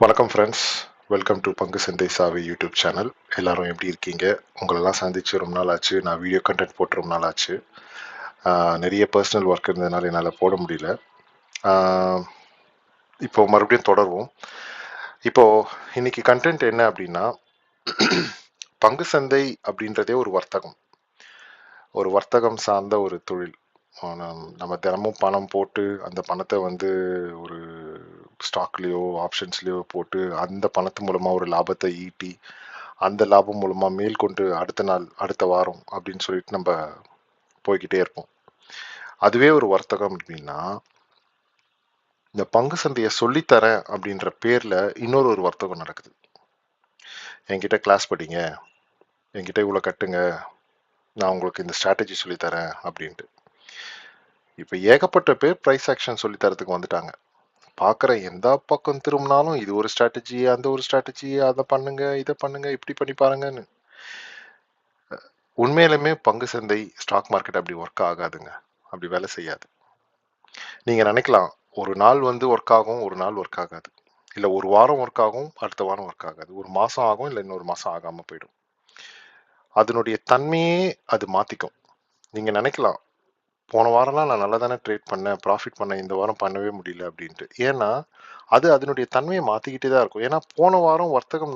வணக்கம் friends, welcome to பங்கு சந்தை சாவி யூடியூப் சேனல். எல்லாரும் எப்படி இருக்கீங்க? உங்களெல்லாம் சந்திச்சு ரொம்ப நாள் ஆச்சு. நான் வீடியோ கண்டென்ட் போட்டு ரொம்ப நாள் ஆச்சு. நிறைய பர்சனல் ஒர்க் இருந்ததுனால என்னால் போட முடியல. ஆஹ் இப்போ மறுபடியும் தொடருவோம். இப்போ இன்னைக்கு கண்டென்ட் என்ன அப்படின்னா, பங்கு சந்தை அப்படின்றதே ஒரு வர்த்தகம். ஒரு வர்த்தகம் சார்ந்த ஒரு தொழில். நம்ம தினமும் பணம் போட்டு அந்த பணத்தை வந்து ஒரு ஸ்டாக்லேயோ ஆப்ஷன்ஸ்லேயோ போட்டு அந்த பணத்து மூலமாக ஒரு லாபத்தை ஈட்டி அந்த லாபம் மூலமாக மேற்கொண்டு அடுத்த நாள் அடுத்த வாரம் அப்படின்னு சொல்லிட்டு நம்ம போய்கிட்டே இருப்போம். அதுவே ஒரு வர்த்தகம் அப்படின்னா, இந்த பங்கு சந்தையை சொல்லித்தரேன் அப்படின்ற பேர்ல இன்னொரு வர்த்தகம் நடக்குது. என்கிட்ட கிளாஸ் படிங்க, என்கிட்ட இவ்வளோ கட்டுங்க, நான் உங்களுக்கு இந்த ஸ்ட்ராட்டஜி சொல்லித்தரேன் அப்படின்ட்டு. இப்போ ஏகப்பட்ட பேர் ப்ரைஸ் ஆக்ஷன் சொல்லி தரத்துக்கு வந்துட்டாங்க. பார்க்குற எந்த பக்கம் திரும்பினாலும் இது ஒரு ஸ்ட்ராட்டஜி, அந்த ஒரு ஸ்ட்ராட்டஜி, அதை பண்ணுங்க, இதை பண்ணுங்க, இப்படி பண்ணி பாருங்கன்னு. உண்மையிலுமே பங்கு சந்தை ஸ்டாக் மார்க்கெட் அப்படி ஒர்க் ஆகாதுங்க. அப்படி வேலை செய்யாது. நீங்க நினைக்கலாம், ஒரு நாள் வந்து ஒர்க் ஆகும், ஒரு நாள் ஒர்க் ஆகாது. இல்ல ஒரு வாரம் ஒர்க் ஆகும், அடுத்த வாரம் ஒர்க் ஆகாது. ஒரு மாசம் ஆகும், இல்ல இன்னொரு மாசம் ஆகாம போயிடும். அதனுடைய தன்மையே அது மாத்திக்கும். நீங்க நினைக்கலாம், போன வாரம்லாம் நான் நல்லா தானே ட்ரேட் பண்ணேன், ப்ராஃபிட் பண்ணேன், இந்த வாரம் பண்ணவே முடியல அப்படின்ட்டு. ஏன்னா, அது அதனுடைய தன்மையை மாத்திக்கிட்டே தான் இருக்கும். ஏன்னா, போன வாரம் வர்த்தகம்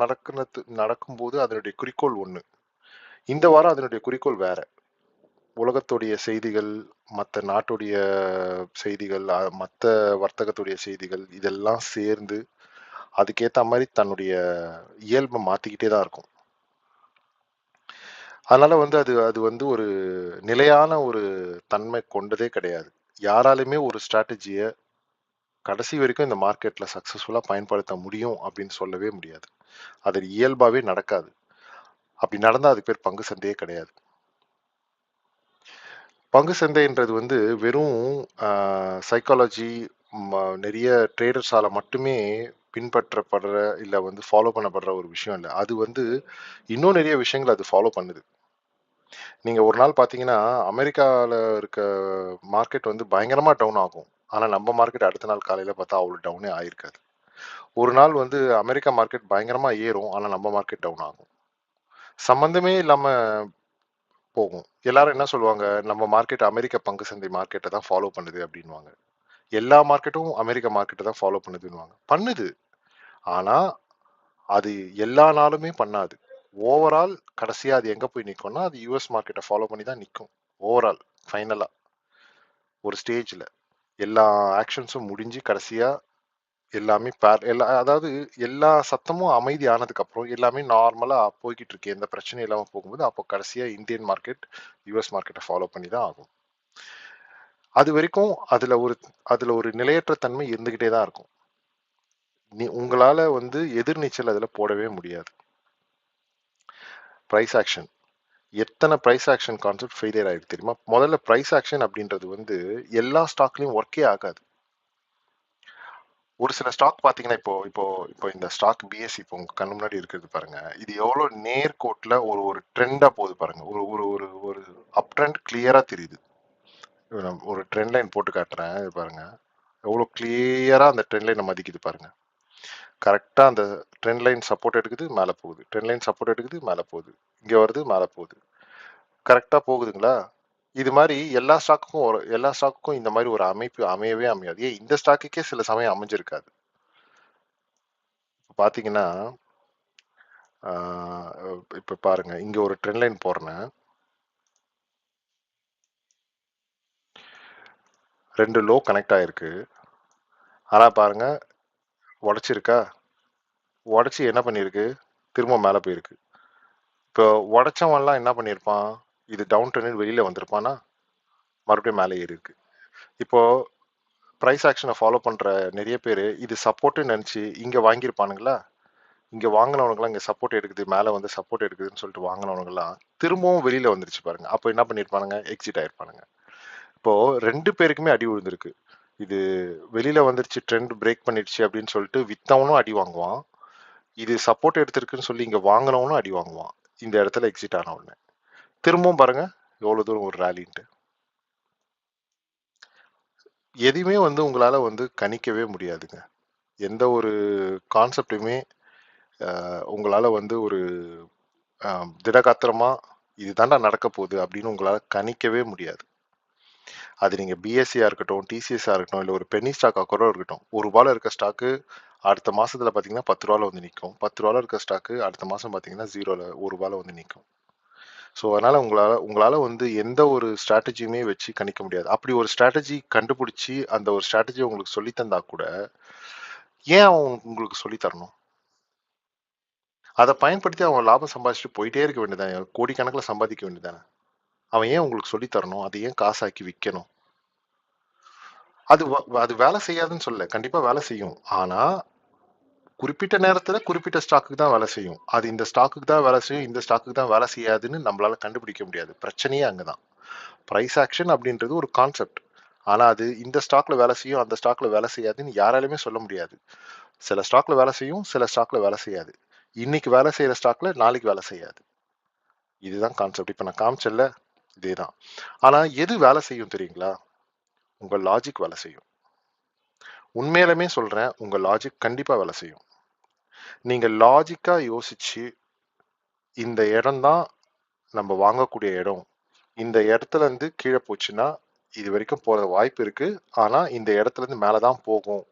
நடக்கும்போது அதனுடைய குறிக்கோள் ஒண்ணு. இந்த வாரம் அதனுடைய குறிக்கோள் வேற. உலகத்துடைய செய்திகள், மத்த நாட்டுடைய செய்திகள், மத்த வர்த்தகத்துடைய செய்திகள் இதெல்லாம் சேர்ந்து, அதுக்கேத்த மாரி தன்னுடைய இயல்ப மாத்திக்கிட்டே தான் இருக்கும். அதனால வந்து அது அது வந்து ஒரு நிலையான ஒரு தன்மை கொண்டதே கிடையாது. யாராலுமே ஒரு ஸ்ட்ராட்டஜிய கடைசி வரைக்கும் இந்த மார்க்கெட்ல சக்சஸ்ஃபுல்லா பயன்படுத்த முடியும் அப்படின்னு சொல்லவே முடியாது. அது இயல்பாவே நடக்காது. அப்படி நடந்தா அதுக்கு பேர் பங்கு சந்தையே கிடையாது. பங்கு சந்தைன்றது வந்து வெறும் சைக்காலஜி நிறைய ட்ரேடர்ஸால மட்டுமே பின்பற்றப்படுற இல்ல வந்து ஃபாலோ பண்ணப்படுற ஒரு விஷயம் இல்ல. அது வந்து இன்னும் நிறைய விஷயங்கள் அது ஃபாலோ பண்ணுது. நீங்க ஒரு நாள் பார்த்தீங்கன்னா, அமெரிக்கால இருக்க மார்க்கெட் வந்து பயங்கரமா டவுன் ஆகும். ஆனா நம்ம மார்க்கெட் அடுத்த நாள் காலையில பார்த்தா அவ்வளோ டவுனே ஆயிருக்காது. ஒரு நாள் வந்து அமெரிக்கா மார்க்கெட் பயங்கரமா ஏறும். ஆனா நம்ம மார்க்கெட் டவுன் ஆகும். சம்மந்தமே இல்லாம போகும். எல்லாரும் என்ன சொல்லுவாங்க, நம்ம மார்க்கெட் அமெரிக்க பங்கு சந்தை மார்க்கெட்ட தான் ஃபாலோ பண்ணுது அப்படின்னுவாங்க. எல்லா மார்க்கெட்டும் அமெரிக்க மார்க்கெட்ட தான் ஃபாலோ பண்ணுதுன்னுவாங்க. பண்ணுது. ஆனா, அது எல்லா நாளுமே பண்ணாது. ஓவரால் கடைசியா அது எங்க போய் நிக்கும்னா, அது யுஎஸ் மார்க்கெட்ட ஃபாலோ பண்ணி தான் நிக்கும். ஓவரால் ஃபைனலா ஒரு ஸ்டேஜ்ல. எல்லா ஆக்ஷன்ஸும் முடிஞ்சு கடைசியா எல்லாமே அதாவது எல்லா சத்தமும் அமைதி ஆனதுக்கு அப்புறம் எல்லாமே நார்மலா போய்க்கிட்டு இருக்கு. எந்த பிரச்சனையும் இல்லாம போகும்போது, அப்போ கடைசியா இந்தியன் மார்க்கெட் யுஎஸ் மார்க்கெட்ட ஃபாலோ பண்ணி தான் ஆகும். அதுவரைக்கும் அதுல ஒரு நிலையற்ற தன்மை இருந்துகிட்டே தான் இருக்கும். உங்களால வந்து எதிர்நீச்சல் அதுல போடவே முடியாது. Price action. எத்தனை பிரைஸ் ஆக்ஷன் கான்செப்ட் ஃபெயிலியர் ஆயிருக்கு தெரியுமா? முதல்ல பிரைஸ் ஆக்ஷன் அப்படின்றது வந்து எல்லா ஸ்டாக்லயும் ஒர்க்கே ஆகாது. ஒரு சில ஸ்டாக் பார்த்தீங்கன்னா, இப்போ இப்போ இப்போ இந்த ஸ்டாக் பிஎஸ்சி இப்போ உங்க கண்ணு முன்னாடி இருக்கிறது பாருங்க. இது எவ்வளோ நேர்கோட்டுல ஒரு ஒரு ட்ரெண்டா போகுது பாருங்க. ஒரு ஒரு ஒரு ஒரு அப் ட்ரெண்ட் கிளியரா தெரியுது. நான் ஒரு ட்ரெண்ட் லைன் போட்டு காட்டுறேன். இது பாருங்க. எவ்வளோ கிளியரா அந்த ட்ரெண்ட் லைன மதிக்குது பாருங்க. கரெக்ட்டா அந்த ட்ரெண்ட் லைன் சப்போர்ட் எடுக்குது, மேல போகுது. ட்ரெண்ட் லைன் சப்போர்ட் எடுக்குது, மேல போகுது. இங்க வருது, மேல போகுது. கரெக்ட்டா போகுதுங்களா? இது மாரி எல்லா ஸ்டாக்குக்கும் இந்த மாரி ஒரு அமைப்பு அமையவே அமையாது. ஏன் இந்த ஸ்டாக்குக்கே சில சமயம் அமைஞ்சிருக்காது. இப்ப பார்த்தீங்கன்னா, ஆ இப்ப பாருங்க. இங்க ஒரு ட்ரெண்ட் லைன் போடுறேன். 2 லோ கனெக்ட் ஆயிருக்கு. ஆனா பாருங்க, உடைச்சிருக்கா? உடைச்சு என்ன பண்ணியிருக்கு? திரும்ப மேல போயிருக்கு. இப்போ உடைச்சவன்லாம் என்ன பண்ணியிருப்பான்? இது டவுன் ட்ரெண்ட்ன்னு வெளியில வந்திருப்பானா? மறுபடியும் மேல ஏறியிருக்கு. இப்போ பிரைஸ் ஆக்ஷன ஃபாலோ பண்ற நெறைய பேரு, இது சப்போர்ட்ன்னு நெனச்சு இங்க வாங்கியிருப்பானுங்களா? இங்க வாங்குனவனுங்கலாம் இங்க சப்போர்ட் எடுக்குது, மேல வந்து சப்போர்ட் எடுக்குதுன்னு சொல்லிட்டு வாங்குனவனுங்கலாம், திரும்பவும் வெளியில வந்துருச்சு பாருங்க. அப்ப என்ன பண்ணியிருப்பானுங்க? எக்ஸிட் ஆயிருப்பானுங்க. இப்போ 2 பேருக்குமே அடி விழுந்திருக்கு. இது வெளியில வந்துருச்சு, ட்ரெண்ட் பிரேக் பண்ணிடுச்சு அப்படின்னு சொல்லிட்டு வித்தவனும் அடி வாங்குவான். இது சப்போர்ட் எடுத்திருக்குன்னு சொல்லி இங்க வாங்குனவனும் அடி வாங்குவான். இந்த இடத்துல எக்ஸிட் ஆன உடனே. திரும்பவும் பாருங்க, எவ்வளவு தூரம் ஒரு ராலின்ட்டு. எதையுமே வந்து உங்களால வந்து கணிக்கவே முடியாதுங்க. எந்த ஒரு கான்செப்ட்டுமே உங்களால வந்து ஒரு திடகாத்திரமா இது தாண்டா நடக்க போகுது அப்படின்னு உங்களால கணிக்கவே முடியாது. அது நீங்க பிஎஸ்சியா இருக்கட்டும், டிசிஎஸ்ஸா இருக்கட்டும், இல்ல ஒரு பென்னி ஸ்டாக்கா கூட இருக்கட்டும். ரூ. 1 இருக்க ஸ்டாக்கு அடுத்த மாசத்துல பார்த்தீங்கன்னா ரூ. 10ல வந்து நிக்கும். ரூ. 10 இருக்க ஸ்டாக்கு அடுத்த மாசம் பார்த்தீங்கன்னா 0ல ரூ. 1 வந்து நிக்கும். ஸோ அதனால உங்களால உங்களால வந்து எந்த ஒரு ஸ்ட்ராட்டஜியுமே வச்சு கணிக்க முடியாது. அப்படி ஒரு ஸ்ட்ராட்டஜி கண்டுபிடிச்சு அந்த ஒரு ஸ்ட்ராட்டஜிய உங்களுக்கு சொல்லி தந்தா கூட, ஏன் அவன் உங்களுக்கு சொல்லி தரணும்? அத பயன்படுத்தி அவன் லாபம் சம்பாதிச்சுட்டு போயிட்டே இருக்க வேண்டியதுதானே. கோடிக்கணக்குல சம்பாதிக்க வேண்டியதுதானே. அவன் ஏன் உங்களுக்கு சொல்லி தரணும்? அத ஏன் காசாக்கி விக்கணும்? அது வேலை செய்யாதுன்னு சொல்லல. கண்டிப்பா வேலை செய்யும். ஆனா, குறிப்பிட்ட நேரத்துல குறிப்பிட்ட ஸ்டாக்குக்கு தான் வேலை செய்யும். அது இந்த ஸ்டாக்குக்கு தான் வேலை செய்யும், இந்த ஸ்டாக்குக்கு தான் வேலை செய்யாதுன்னு நம்மளால கண்டுபிடிக்க முடியாது. பிரச்சனையே அங்க தான். பிரைஸ் ஆக்ஷன் அப்படின்றது ஒரு கான்செப்ட். ஆனா, அது இந்த ஸ்டாக்ல வேலை செய்யும், அந்த ஸ்டாக்ல வேலை செய்யாதுன்னு யாராலுமே சொல்ல முடியாது. சில ஸ்டாக்ல வேலை செய்யும், சில ஸ்டாக்ல வேலை செய்யாது. இன்னைக்கு வேலை செய்யற ஸ்டாக்ல நாளைக்கு வேலை செய்யாது. இதுதான் கான்செப்ட். இப்ப நான் காமிச்சேன்ல, இதேதான். ஆனா, எது வேலை செய்யும் தெரியுங்களா? உங்க லாஜிக் வேலை செய்யும். உண்மையாலுமே சொல்றேன், உங்க லாஜிக் கண்டிப்பா வேலை செய்யும். நீங்க லாஜிக்கா யோசிச்சு, இந்த இடம் தான் நம்ம வாங்கக்கூடிய இடம். இந்த இடத்துல இருந்து கீழ போச்சுன்னா, இதுவரைக்கும் போற வாய்ப்பு இருக்கு. ஆனா, இந்த இடத்துல இருந்து மேல தான் போகும்.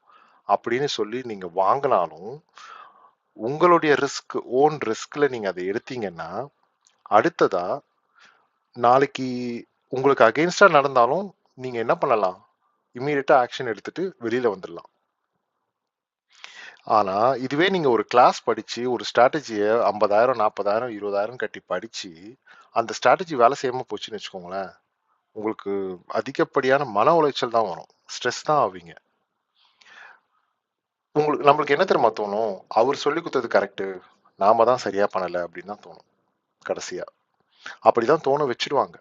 அப்படின்னு சொல்லி நீங்க வாங்குனாலும், உங்களுடைய ஓன் ரிஸ்க்ல நீங்க அத எடுத்தீங்கன்னா, அடுத்ததா நாளைக்கு உங்களுக்கு அகைன்ஸ்டா நடந்தாலும், நீங்க என்ன பண்ணலாம்? இம்மீடியட்டா ஆக்ஷன் எடுத்துட்டு வெளில வந்துரலாம். ஆனா, இதுவே நீங்க ஒரு கிளாஸ் படிச்சு, ஒரு ஸ்ட்ராட்டஜிய 50,000, 40,000, 20,000 கட்டி படிச்சு, அந்த ஸ்ட்ராட்டஜி வேலை செய்யாம போச்சுன்னு வச்சுக்கோங்களேன், உங்களுக்கு அதிகப்படியான மன உளைச்சல் தான் வரும். ஸ்ட்ரெஸ் தான் ஆவீங்க. நம்மளுக்கு என்ன தெரியுமா தோணும்? அவரு சொல்லிக் குடுத்தது கரெக்ட்டு. நாம தான் சரியா பண்ணல அப்படின்னு தான் தோணும், கடைசியா. அப்படிதான் தோண வச்சுடுவாங்க.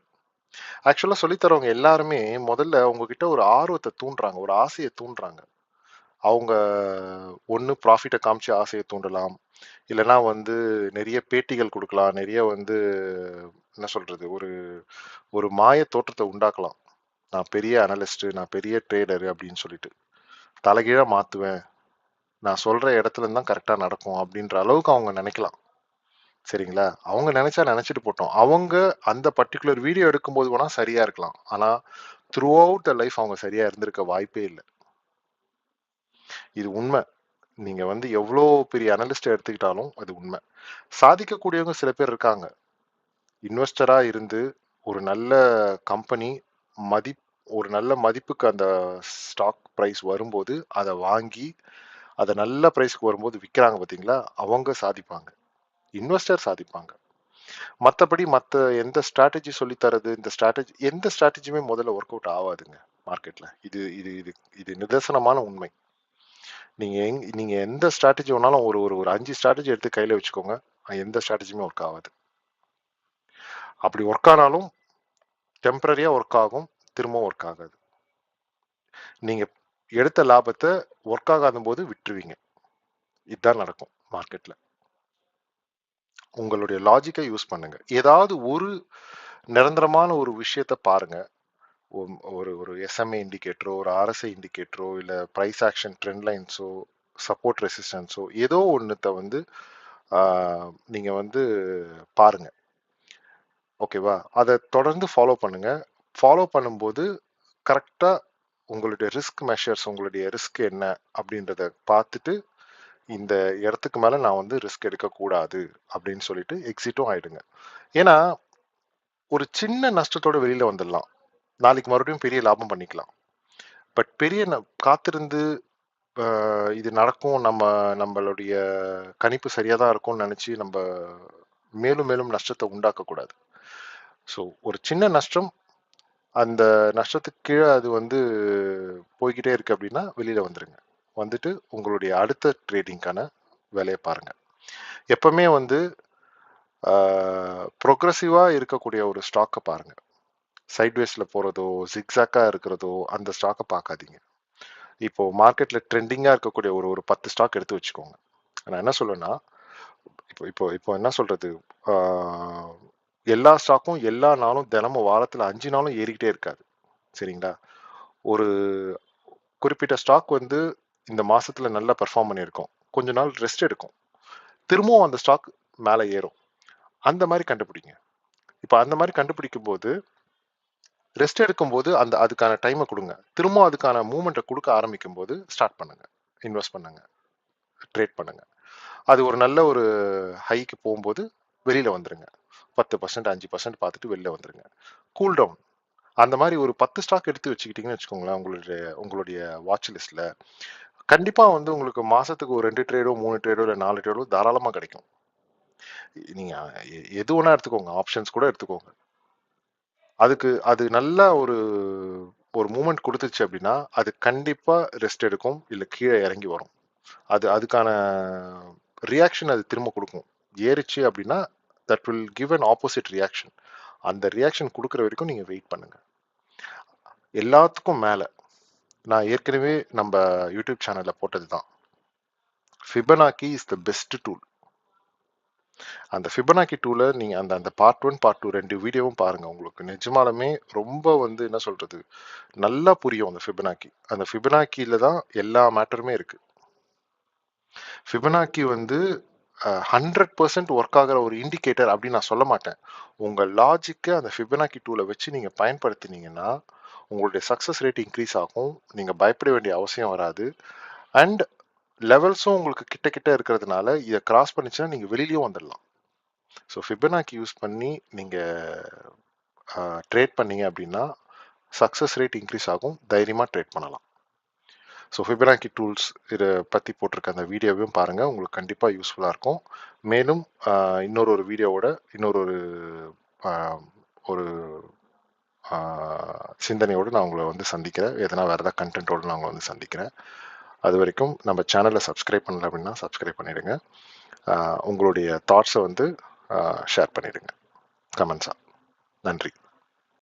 ஆக்சுவலா சொல்லி தர்றவங்க எல்லாருமே முதல்ல உங்ககிட்ட ஒரு ஆர்வத்த தூண்டுறாங்க. ஒரு ஆசைய தூண்டுறாங்க. அவங்க ஒண்ணு ப்ராஃபிட்ட காமிச்சு ஆசைய தூண்டலாம். இல்லன்னா வந்து நெறைய பேட்டிகள் குடுக்கலாம். நெறைய வந்து என்ன சொல்றது? ஒரு ஒரு மாய தோற்றத்த உண்டாக்கலாம். நான் பெரிய அனலிஸ்ட், நான் பெரிய ட்ரேடர் அப்படின்னு சொல்லிட்டு. தலைகீழா மாத்துவேன். நான் சொல்ற இடத்துல இருந்து தான் கரெக்ட்டா நடக்கும் அப்படின்ற அளவுக்கு அவங்க நெனைக்கலாம். சரிங்களா? அவங்க நெனைச்சா நெனைச்சுட்டு போட்டும். அவங்க அந்த பர்ட்டிகுலர் வீடியோ எடுக்கும்போது வேணா சரியா இருக்கலாம். ஆனா, த்ரூ அவுட் த லைஃப் அவங்க சரியா இருந்திருக்க வாய்ப்பே இல்ல. இது உண்ம. நீங்க வந்து எவ்ளோ பெரிய அனலிஸ்ட்ட எடுத்துக்கிட்டாலும் அது உண்ம. சாதிக்கக்கூடியவங்க சில பேர் இருக்காங்க. இன்வெஸ்டரா இருந்து ஒரு நல்ல கம்பெனி மதிப் ஒரு நல்ல மதிப்புக்கு அந்த ஸ்டாக் பிரைஸ் வரும்போது, அத வாங்கி, அத நல்ல பிரைஸ்க்கு வரும்போது விக்கிறாங்க பார்த்தீங்களா? அவங்க சாதிப்பாங்க. இன்வெஸ்டர் சாதிப்பாங்க. மத்தபடி எந்த ஸ்ட்ராட்டஜி சொல்லி தர்றது, எந்த ஸ்ட்ராட்டஜியுமே முதல்ல ஒர்க் அவுட் ஆவாதுங்க மார்க்கெட்ல. இது இது இது இது நிதர்சனமான உண்மை. நீங்க எந்த ஸ்ட்ராட்டஜி வேணாலும் ஒரு ஒரு ஒரு 5 ஸ்ட்ராட்டஜி எடுத்து கையில வச்சுக்கோங்க. எந்த ஸ்ட்ராட்டஜியுமே ஒர்க் ஆவாது. அப்படி ஒர்க் ஆனாலும் டெம்பரரியா ஒர்க் ஆகும். திரும்பவும் ஒர்க் ஆகாது. நீங்க எடுத்த லாபத்த ஒர்க் ஆகாதம்போது விட்டுருவீங்க. இதான் நடக்கும் மார்க்கெட்ல. உங்களுடைய லாஜிக்க யூஸ் பண்ணுங்க. ஏதாவது ஒரு நிரந்தரமான ஒரு விஷயத்த பாருங்க. ஒரு ஒரு எஸ்எம்ஏ இண்டிகேட்டரோ, ஒரு ஆர்எஸ்ஐ இண்டிகேட்டரோ, இல்ல பிரைஸ் ஆக்ஷன் ட்ரெண்ட் லைன்ஸோ, சப்போர்ட் ரெசிஸ்டன்ஸோ ஏதோ ஒண்ணுத்த வந்து ஆ, நீங்க வந்து பாருங்க. ஓகேவா? அத தொடர்ந்து ஃபாலோ பண்ணுங்க. ஃபாலோ பண்ணும்போது கரெக்ட்டா உங்களுடைய உங்களுடைய ரிஸ்க் என்ன அப்படின்றத பார்த்துட்டு, இந்த இடத்துக்கு மேல நான் வந்து ரிஸ்க் எடுக்கக்கூடாது அப்படின்னு சொல்லிட்டு எக்ஸிட்டும் ஆயிடுங்க. ஏன்னா, ஒரு சின்ன நஷ்டத்தோட வெளியில வந்துடலாம். நாளைக்கு மறுபடியும் பெரிய லாபம் பண்ணிக்கலாம். பட் பெரிய காத்திருந்து அ இது நடக்கும். நம்மளுடைய கணிப்பு சரியா தான் இருக்கும்னு நெனச்சு மேலும் மேலும் நஷ்டத்த உண்டாக்கக்கூடாது. ஸோ ஒரு சின்ன நஷ்டம், அந்த நஷ்டத்துக்கு கீழ அது வந்து போய்க்கிட்டே இருக்கு அப்டின்னா, வெளில வந்துருங்க. வந்துட்டு உங்களுடைய அடுத்த ட்ரேடிங்க்கான வேலைய பாருங்க. எப்பவுமே வந்து ஆ புரோகிரசிவா இருக்கக்கூடிய ஒரு ஸ்டாக்க பாருங்க. சைட்வேஸ்ல போறதோ, ஜிக்ஸாக்கா இருக்கிறதோ, அந்த ஸ்டாக்க பார்க்காதீங்க. இப்போ மார்க்கெட்ல ட்ரெண்டிங்கா இருக்கக்கூடிய ஒரு ஒரு 10 ஸ்டாக் எடுத்து வச்சுக்கோங்க. நான் என்ன சொல்லுவேன்னா, இப்போ இப்போ இப்போ என்ன சொல்றது? ஆ எல்லா ஸ்டாக்கும் எல்லா நாளும் தினமும் வாரத்துல 5 நாளும் ஏறிக்கிட்டே இருக்காது. சரிங்களா? ஒரு குறிப்பிட்ட ஸ்டாக் வந்து இந்த மாசத்துல நல்லா பெர்ஃபார்ம் பண்ணியிருக்கோம். கொஞ்ச நாள் ரெஸ்ட் எடுக்கும். திரும்பவும் அந்த ஸ்டாக் மேல ஏறும். அந்த மாரி கண்டுபிடிங்க. இப்ப அந்த மாரி கண்டுபிடிக்கும்போது, ரெஸ்ட் எடுக்கும்போது அதுக்கான டைம குடுங்க. திரும்பவும் அதுக்கான மூவ்மெண்ட்ட குடுக்க ஆரம்பிக்கும்போது ஸ்டார்ட் பண்ணுங்க. இன்வெஸ்ட் பண்ணுங்க. ட்ரேட் பண்ணுங்க. அது ஒரு நல்ல ஒரு ஹைக்கு போம்போது வெளில வந்துருங்க. 10% 5% பார்த்துட்டு வெளில வந்துருங்க. Cool down. அந்த மாரி ஒரு 10 ஸ்டாக் எடுத்து வச்சுக்கிட்டீங்கன்னு வச்சுக்கோங்களேன், உங்களுடைய வாட்ச் லிஸ்ட்ல. கண்டிப்பா வந்து உங்களுக்கு மாசத்துக்கு ஒரு 2 ட்ரேடோ, 3 ட்ரேடோ இல்ல 4 ட்ரேடோ தாராளமா கிடைக்கும். நீங்க எது வேணா எடுத்துக்கோங்க. ஆப்ஷன்ஸ் கூட எடுத்துக்கோங்க. அது நல்லா ஒரு ஒரு மூவ்மெண்ட் குடுத்துச்சு அப்டின்னா, அது கண்டிப்பா ரெஸ்ட் எடுக்கும். இல்ல கீழ இறங்கி வரும். அதுக்கான ரியாக்ஷன் அது திரும்ப குடுக்கும். ஏறுச்சு அப்டின்னா, that will give an opposite reaction. அந்த ரியாக்ஷன் குடுக்குற வரைக்கும் நீங்க வெயிட் பண்ணுங்க. எல்லாத்துக்கும் மேல, நான் ஏற்கனவே நம்ப யூடியூப் சேனல்ல போட்டது தான். Fibonacci is the best tool. அந்த ஃபிபனாக்கி டூல நீங்க அந்த அந்த பார்ட் 1, பார்ட் 2 2 வீடியோவும் பாருங்க. உங்களுக்கு நிஜமாலுமே ரொம்ப வந்து என்ன சொல்றது, நல்லா புரியும் அந்த ஃபிபனாக்கி. அந்த ஃபிபனாக்கில தான் எல்லா மேட்டருமே இருக்கு. ஃபிபனாக்கி வந்து 100% ஒர்க் ஆகுற ஒரு இண்டிகேட்டர் அப்படின்னு நான் சொல்ல மாட்டேன். உங்க லாஜிக்க அந்த ஃபிபனாக்கி டூல வச்சு நீங்க பயன்படுத்தினீங்கன்னா, உங்களுடைய சக்சஸ் ரேட் இன்க்ரீஸ் ஆகும். நீங்க பயப்பட வேண்டிய அவசியம் வராது. அண்ட் லெவல்ஸும் உங்களுக்கு கிட்ட கிட்ட இருக்கிறதுனால, இத கிராஸ் பண்ணுச்சுன்னா நீங்க வெளிலயும் வந்துடலாம். ஸோ ஃபிபனாக்கி யூஸ் பண்ணி நீங்க ட்ரேட் பண்ணீங்க அப்படின்னா, சக்சஸ் ரேட் இன்க்ரீஸ் ஆகும். தைரியமா ட்ரேட் பண்ணலாம். ஸோ ஃபிபனாக்கி டூல்ஸ் இத பத்தி போட்டிருக்க அந்த வீடியோவையும் பாருங்க. உங்களுக்கு கண்டிப்பா யூஸ்ஃபுல்லா இருக்கும். மேலும் இன்னொரு வீடியோவோட இன்னொரு அ ஒரு அ சிந்தனையோடு நான் உங்கள வந்து சந்திக்கிறேன். எதனா வேற ஏதாவது கன்டென்ட்டோட நான் உங்கள வந்து சந்திக்கிறேன். அதுவரைக்கும் நம்ம சேனல சப்ஸ்கிரைப் பண்ணல அப்படின்னா, சப்ஸ்கிரைப் பண்ணிடுங்க. உங்களுடைய தாட்ஸ வந்து ஷேர் பண்ணிடுங்க. கமெண்ட்ஸா. நன்றி.